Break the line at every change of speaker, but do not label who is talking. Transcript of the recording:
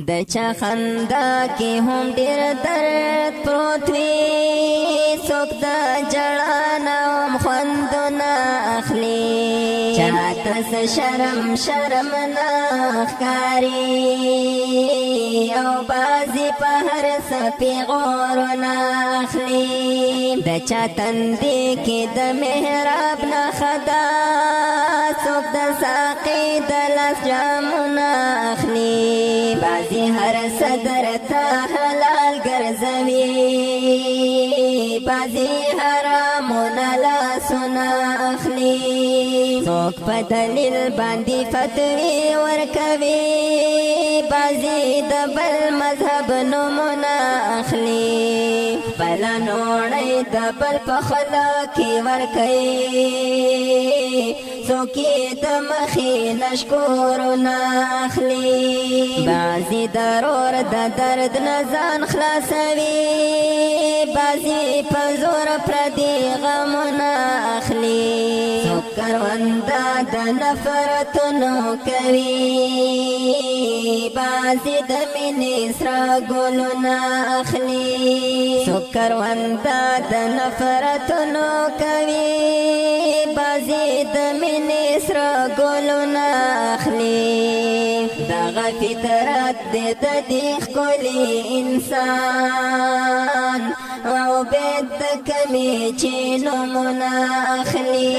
د چا خندا کې هم ډېر درد پروت وي څوک د ژړا نه هم خوندونه اخلي چاته څه شرم نه ښکاري او بعضې په هر څه پیغورونه اخلي د چا تندې کې د محراب نښه ده څوک د ساقي د لاس جامونه اخلي بعضې هر څه درته حلال ګرځوي بعضې حرامونه لاسونه اخلي څوک په دلیل باندې فتوی ورکوي بعضې د بل مذهب نومونه اخلي خپله نوړۍ د بل په خوله کې ورکوي څوک یې د مخې نه شکورونه اخلي بعضې د ورور د درد نه ځان خلاصوي بعضې په زور پردي غمونه اخلي څوک کرونده د نفرتونو کوي بعضې د مینې سره ګلونه اخلي څوک کرونده د نفرتونو کوي بعضې د مینې سره ګلونه اخلي دغه فطرت دی د دې ښکلي انسان او بید د کمې چې نومونه اخلي